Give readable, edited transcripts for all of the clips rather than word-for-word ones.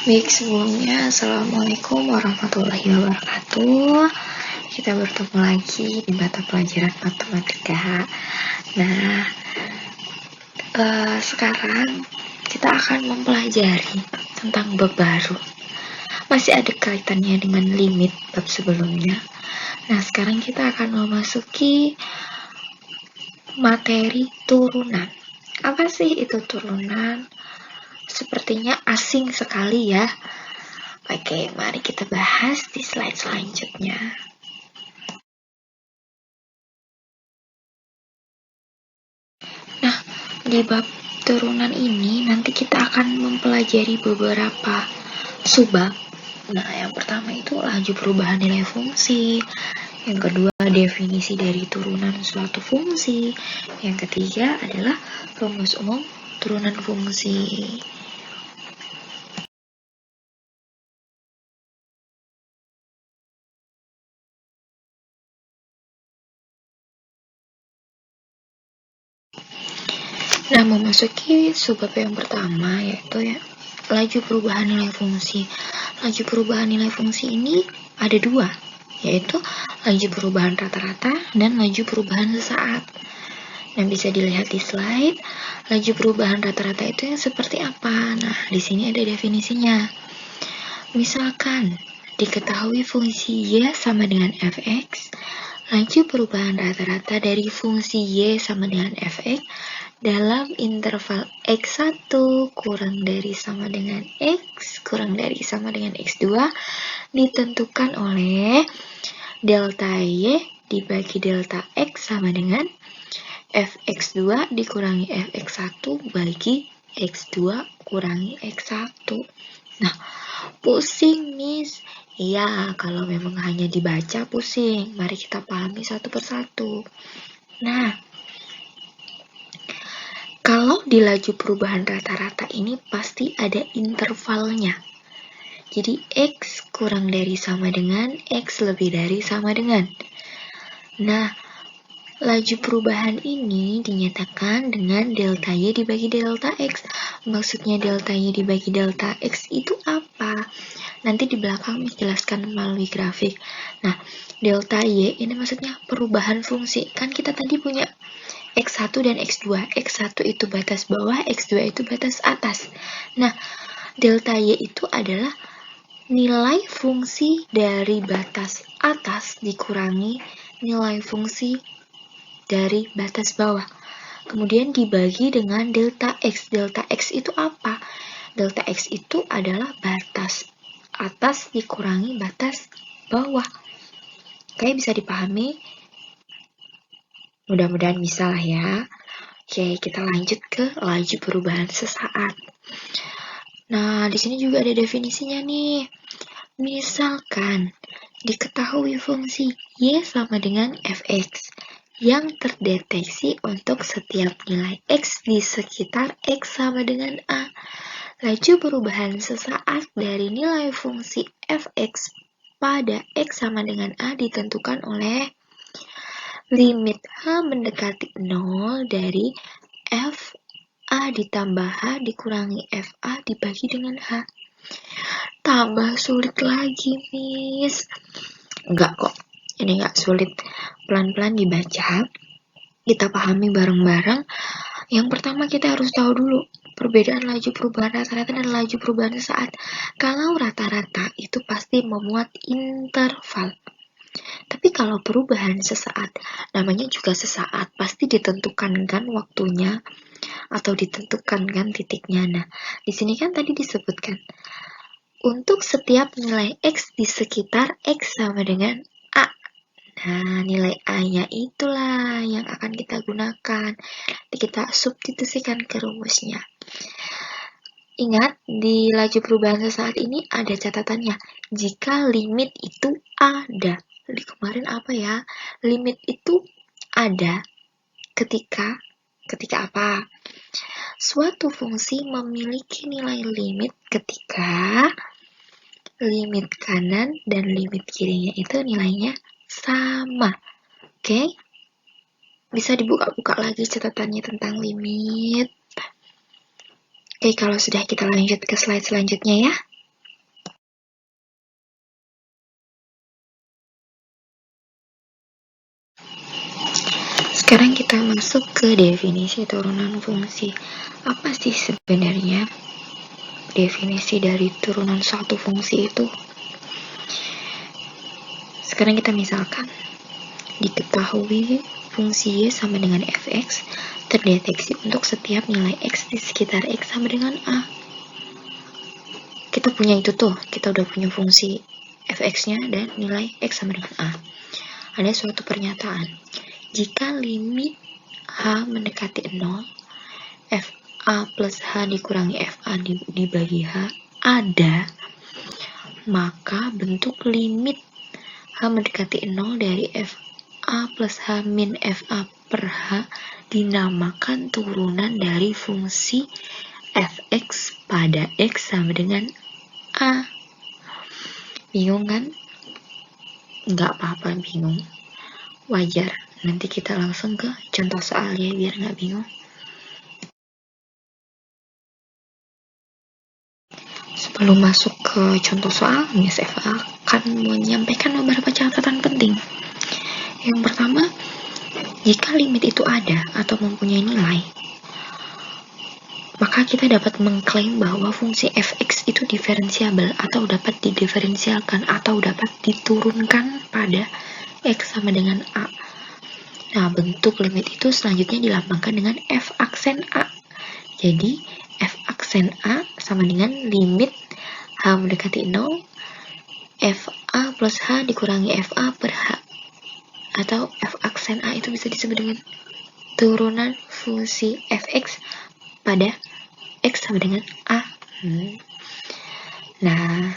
Baik, sebelumnya Assalamualaikum warahmatullahi wabarakatuh. Kita bertemu lagi di mata pelajaran matematika. Nah, sekarang kita akan mempelajari tentang bab baru. Masih ada kaitannya dengan limit bab sebelumnya. Nah, sekarang kita akan memasuki materi turunan. Apa sih itu turunan? Sepertinya asing sekali ya. Oke, mari kita bahas di slide selanjutnya. Nah, di bab turunan ini nanti kita akan mempelajari beberapa subbab. Nah, yang pertama itu laju perubahan nilai fungsi. Yang kedua, definisi dari turunan suatu fungsi. Yang ketiga adalah rumus umum turunan fungsi. Nah, memasuki subbab yang pertama yaitu laju perubahan nilai fungsi. Laju perubahan nilai fungsi ini ada dua, yaitu laju perubahan rata-rata dan laju perubahan sesaat. Nah, bisa dilihat di slide, laju perubahan rata-rata itu yang seperti apa? Nah, di sini ada definisinya. Misalkan, diketahui fungsi Y sama dengan Fx, laju perubahan rata-rata dari fungsi Y sama dengan Fx dalam interval X1 kurang dari sama dengan X kurang dari sama dengan X2 ditentukan oleh delta Y dibagi delta X sama dengan Fx2 dikurangi Fx1 bagi X2 kurangi X1. Nah, pusing Miss. Iya, kalau memang hanya dibaca pusing. Mari kita pahami satu persatu. Nah, kalau di laju perubahan rata-rata ini pasti ada intervalnya. Jadi X kurang dari sama dengan X lebih dari sama dengan. Nah, laju perubahan ini dinyatakan dengan delta Y dibagi delta X. Maksudnya delta Y dibagi delta X itu apa? Nanti di belakang dijelaskan melalui grafik. Nah, delta Y ini maksudnya perubahan fungsi. Kan kita tadi punya X1 dan X2. X1 itu batas bawah, X2 itu batas atas. Nah, delta Y itu adalah nilai fungsi dari batas atas dikurangi nilai fungsi dari batas bawah. Kemudian dibagi dengan delta X. Delta X itu apa? Delta X itu adalah batas atas dikurangi batas bawah. Oke, bisa dipahami? Mudah-mudahan bisa lah ya. Oke, kita lanjut ke laju perubahan sesaat. Nah, di sini juga ada definisinya nih. Misalkan, diketahui fungsi Y sama dengan Fx yang terdeteksi untuk setiap nilai X di sekitar X sama dengan A. Laju perubahan sesaat dari nilai fungsi Fx pada X sama dengan A ditentukan oleh limit H mendekati 0 dari F A ditambah H dikurangi FA dibagi dengan H. Tambah sulit lagi, Miss. Enggak kok, ini enggak sulit. Pelan-pelan dibaca, kita pahami bareng-bareng. Yang pertama kita harus tahu dulu perbedaan laju perubahan rata-rata dan laju perubahan sesaat. Kalau rata-rata itu pasti memuat interval. Tapi kalau perubahan sesaat, namanya juga sesaat, pasti ditentukan kan waktunya atau ditentukan kan titiknya. Nah, di sini kan tadi disebutkan untuk setiap nilai X di sekitar X sama dengan A. Nah, nilai A-nya itulah yang akan kita gunakan. Kita substitusikan ke rumusnya. Ingat, di laju perubahan sesaat ini ada catatannya. Jika limit itu ada. Di kemarin apa ya? Limit itu ada ketika apa? Suatu fungsi memiliki nilai limit ketika limit kanan dan limit kirinya itu nilainya sama. Oke? Bisa dibuka-buka lagi catatannya tentang limit. Oke, kalau sudah kita lanjut ke slide selanjutnya ya. ke definisi turunan fungsi. Apa sih sebenarnya definisi dari turunan suatu fungsi itu? Sekarang kita misalkan, diketahui fungsi y sama dengan fx terdeteksi untuk setiap nilai x di sekitar x sama dengan a. Kita punya itu tuh, kita udah punya fungsi fx-nya dan nilai x sama dengan a. Ada suatu pernyataan, jika limit h mendekati 0, fa plus h dikurangi fa dibagi h ada, maka bentuk limit h mendekati 0 dari fa plus h min fa per h dinamakan turunan dari fungsi fx pada x sama dengan a. Bingung kan? Nggak apa-apa bingung, wajar. Nanti kita langsung ke contoh soal ya, biar nggak bingung. Sebelum masuk ke contoh soal, Miss Eva akan menyampaikan beberapa catatan penting. Yang pertama, jika limit itu ada atau mempunyai nilai, maka kita dapat mengklaim bahwa fungsi fx itu diferensiabel atau dapat didiferensialkan atau dapat diturunkan pada x sama dengan a. Nah, bentuk limit itu selanjutnya dilambangkan dengan f aksen a. Jadi, f aksen a sama dengan limit h mendekati 0, fa plus h dikurangi fa per h. Atau f aksen a itu bisa disebut dengan turunan fungsi fx pada x sama dengan a. Nah,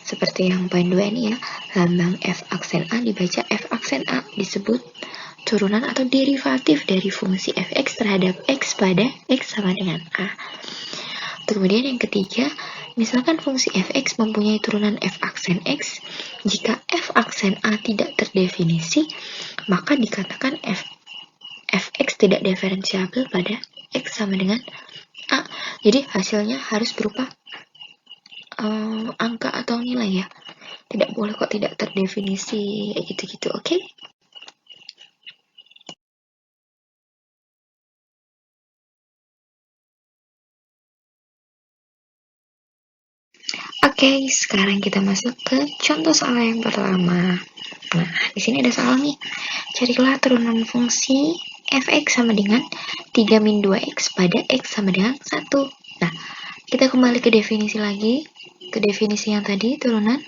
seperti yang poin 2 ini ya, lambang f aksen a dibaca f aksen a, disebut turunan atau derivatif dari fungsi fx terhadap x pada x sama dengan a. Kemudian yang ketiga, misalkan fungsi fx mempunyai turunan f aksen x, jika f aksen a tidak terdefinisi, maka dikatakan fx tidak diferensiabel pada x sama dengan a. Jadi hasilnya harus berupa angka atau nilai ya. Tidak boleh kok tidak terdefinisi gitu-gitu, oke? Oke, sekarang kita masuk ke contoh soal yang pertama. Nah, di sini ada soal nih. Carilah turunan fungsi fx sama dengan 3 min 2x pada x sama dengan 1. Nah, kita kembali ke definisi lagi. Ke definisi yang tadi, turunan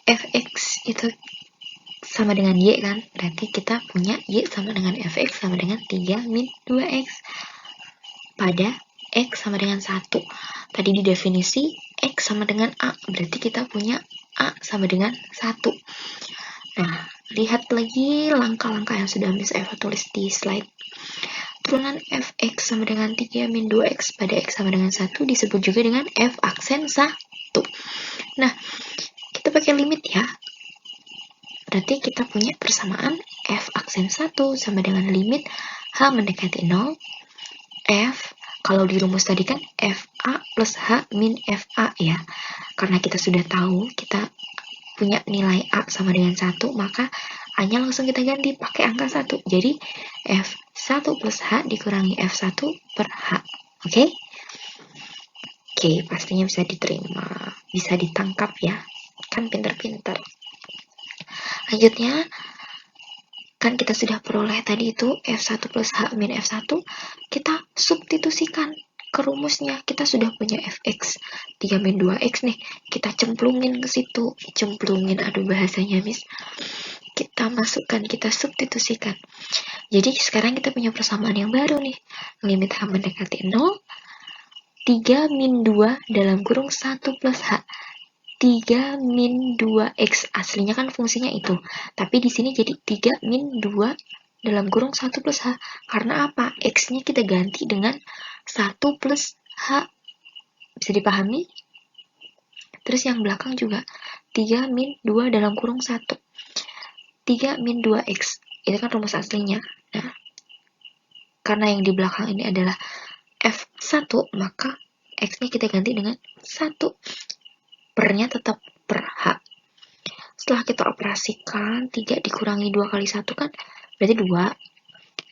fx itu sama dengan y kan? Berarti kita punya y sama dengan fx sama dengan 3 min 2x pada x sama dengan 1. Tadi di definisi x sama dengan a, berarti kita punya a sama dengan 1. Nah, lihat lagi langkah-langkah yang sudah Miss Eva tulis di slide. Turunan fx sama dengan 3 min 2x pada x sama dengan 1 disebut juga dengan f aksen 1. Nah, kita pakai limit ya. Berarti kita punya persamaan f aksen 1 sama dengan limit h mendekati 0, f, kalau di rumus tadi kan fa plus h min fa ya. Karena kita sudah tahu kita punya nilai a sama dengan 1, maka a-nya langsung kita ganti pakai angka 1. Jadi f1 plus h dikurangi f1 per h. Oke? Oke, pastinya bisa diterima, bisa ditangkap ya. Kan pinter-pinter. Lanjutnya, kan kita sudah peroleh tadi itu f1 plus h min f1, kita substitusikan ke rumusnya. Kita sudah punya fx 3 min 2x nih, kita cemplungin ke situ. Cemplungin, aduh bahasanya Miss. Kita masukkan, kita substitusikan. Jadi sekarang kita punya persamaan yang baru nih. Limit h mendekati 0, 3 min 2 dalam kurung 1 plus h. 3 min 2x, aslinya kan fungsinya itu, tapi di sini jadi 3 min 2 dalam kurung 1 plus h, karena apa? X-nya kita ganti dengan 1 plus h, bisa dipahami? Terus yang belakang juga 3 min 2 dalam kurung 1, 3 min 2x, itu kan rumus aslinya. Nah, karena yang di belakang ini adalah f1, maka x-nya kita ganti dengan 1, pernya tetap per h. Setelah kita operasikan, 3 dikurangi 2 kali 1 kan berarti 2.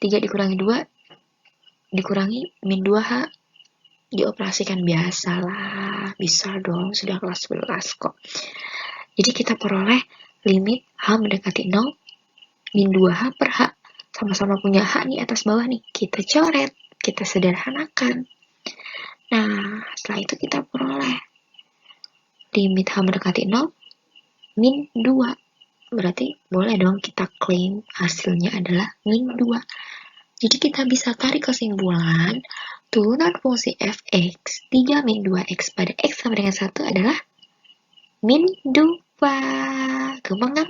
3 dikurangi 2 dikurangi min 2H, dioperasikan biasalah, bisa dong, sudah kelas 11 kok. Jadi kita peroleh limit H mendekati 0, min 2H per H. Sama-sama punya H nih atas bawah nih, kita coret, kita sederhanakan. Nah, setelah itu kita peroleh limit H mendekati 0, min 2. Berarti boleh dong kita klaim hasilnya adalah min 2. Jadi kita bisa tarik kesimpulan, turunan fungsi fx 3 min 2x pada x sama dengan 1 adalah min 2. Gampang kan?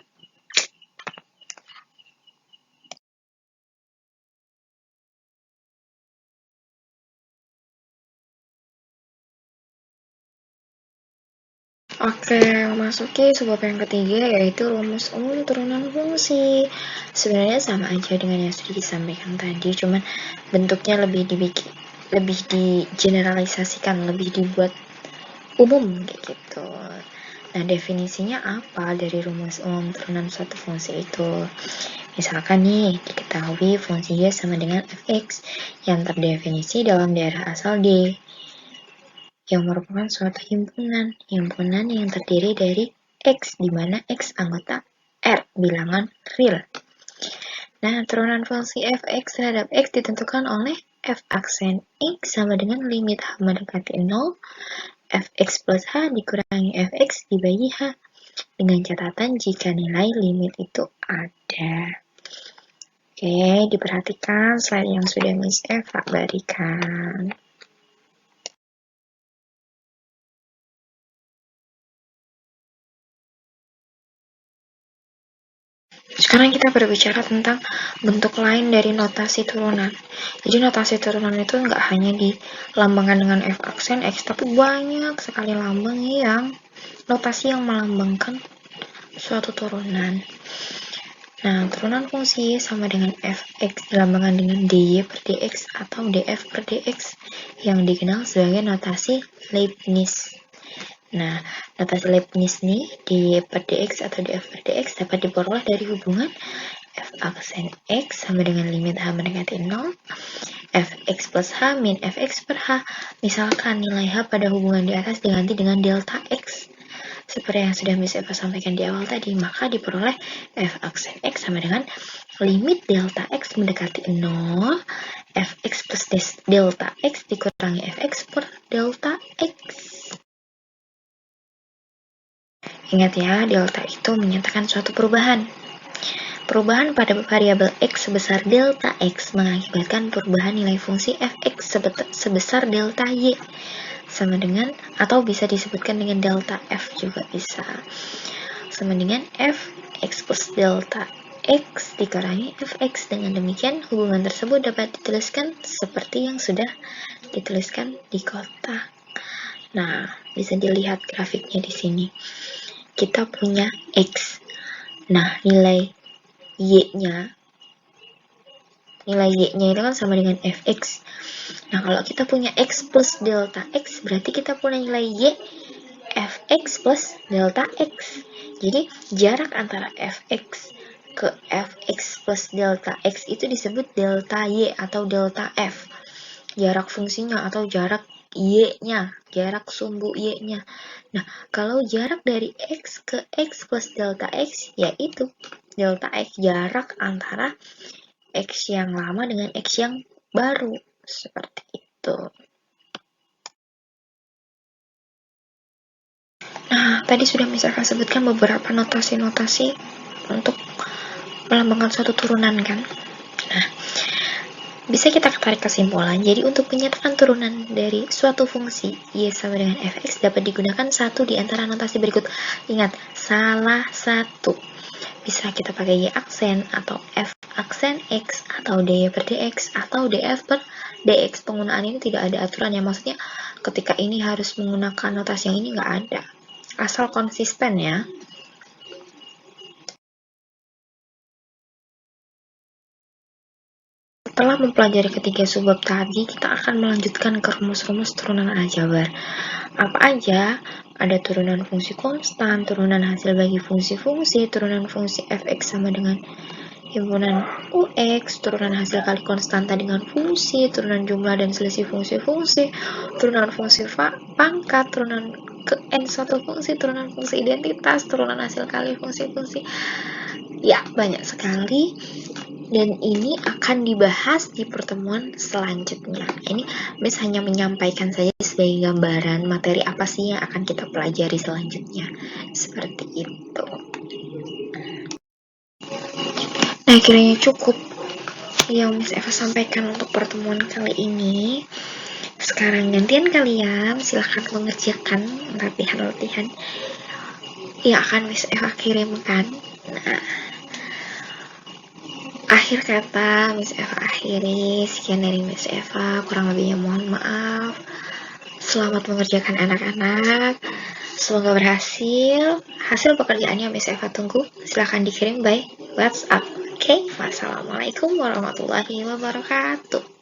Oke, masuki sebab yang ketiga yaitu rumus umum turunan fungsi. Sebenarnya sama aja dengan yang sudah disampaikan tadi, cuman bentuknya lebih digeneralisasikan, lebih dibuat umum kayak gitu. Nah, definisinya apa dari rumus umum turunan suatu fungsi itu? Misalkan nih, diketahui fungsi y sama dengan fx yang terdefinisi dalam daerah asal D, yang merupakan suatu himpunan yang terdiri dari X, di mana X anggota R, bilangan real. Nah, turunan fungsi fx terhadap X ditentukan oleh f aksen X sama dengan limit H mendekati 0, fx plus H dikurangi fx dibagi H, dengan catatan jika nilai limit itu ada. Oke, diperhatikan slide yang sudah Miss Eva berikan. Sekarang kita berbicara tentang bentuk lain dari notasi turunan. Jadi notasi turunan itu nggak hanya dilambangkan dengan f aksen X, tapi banyak sekali lambang yang notasi yang melambangkan suatu turunan. Nah, turunan fungsi y sama dengan fx dilambangkan dengan dy per dx atau df per dx yang dikenal sebagai notasi Leibniz. Nah, notasi Leibniz nih, dy per dx atau df per dx dapat diperoleh dari hubungan f aksen x sama dengan limit h mendekati 0, fx plus h min fx per h. Misalkan nilai h pada hubungan di atas diganti dengan delta x. Seperti yang sudah Miss Eva sampaikan di awal tadi, maka diperoleh f aksen x sama dengan limit delta x mendekati 0, fx plus delta x dikurangi fx per delta x. Ingat ya, delta itu menyatakan suatu perubahan. Perubahan pada variabel x sebesar delta x mengakibatkan perubahan nilai fungsi fx sebesar delta y, sama dengan, atau bisa disebutkan dengan delta f juga bisa, sama dengan fx plus delta x dikurangi fx. Dengan demikian, hubungan tersebut dapat dituliskan seperti yang sudah dituliskan di kotak. Nah, bisa dilihat grafiknya di sini. Kita punya x. Nah, nilai y-nya itu kan sama dengan fx. Nah, kalau kita punya x plus delta x, berarti kita punya nilai y fx plus delta x. Jadi, jarak antara fx ke fx plus delta x itu disebut delta y atau delta f. Jarak fungsinya atau jarak y-nya, jarak sumbu y-nya. Nah, kalau jarak dari x ke x plus delta x, yaitu delta x, jarak antara x yang lama dengan x yang baru. Seperti itu. Nah, tadi sudah misalkan sebutkan beberapa notasi-notasi untuk melambangkan suatu turunan kan. Nah, bisa kita tarik kesimpulan, jadi untuk menyatakan turunan dari suatu fungsi y sama dengan fx dapat digunakan satu di antara notasi berikut. Ingat, salah satu. Bisa kita pakai y aksen atau f aksen x atau dy per dx atau df per dx. Penggunaan ini tidak ada aturan ya, maksudnya ketika ini harus menggunakan notasi yang ini nggak ada. Asal konsisten ya. Setelah mempelajari ketiga subbab tadi, kita akan melanjutkan ke rumus-rumus turunan aljabar. Apa aja? Ada turunan fungsi konstan, turunan hasil bagi fungsi-fungsi, turunan fungsi fx sama dengan himpunan UX, turunan hasil kali konstanta dengan fungsi, turunan jumlah dan selisih fungsi-fungsi, turunan fungsi pangkat, turunan ke N1 fungsi, turunan fungsi identitas, turunan hasil kali fungsi-fungsi. Ya, banyak sekali. Dan ini akan dibahas di pertemuan selanjutnya. Ini Miss hanya menyampaikan saja sebagai gambaran materi apa sih yang akan kita pelajari selanjutnya. Seperti itu. Nah, kiranya cukup yang Miss Eva sampaikan untuk pertemuan kali ini. Sekarang gantian kalian, silahkan mengerjakan latihan-latihan yang akan Miss Eva kirimkan. Nah, akhir kata Miss Eva akhiri. Sekian dari Miss Eva, kurang lebihnya mohon maaf. Selamat mengerjakan anak-anak. Semoga berhasil. Hasil pekerjaannya Miss Eva tunggu. Silahkan dikirim by WhatsApp. Oke, wassalamualaikum warahmatullahi wabarakatuh.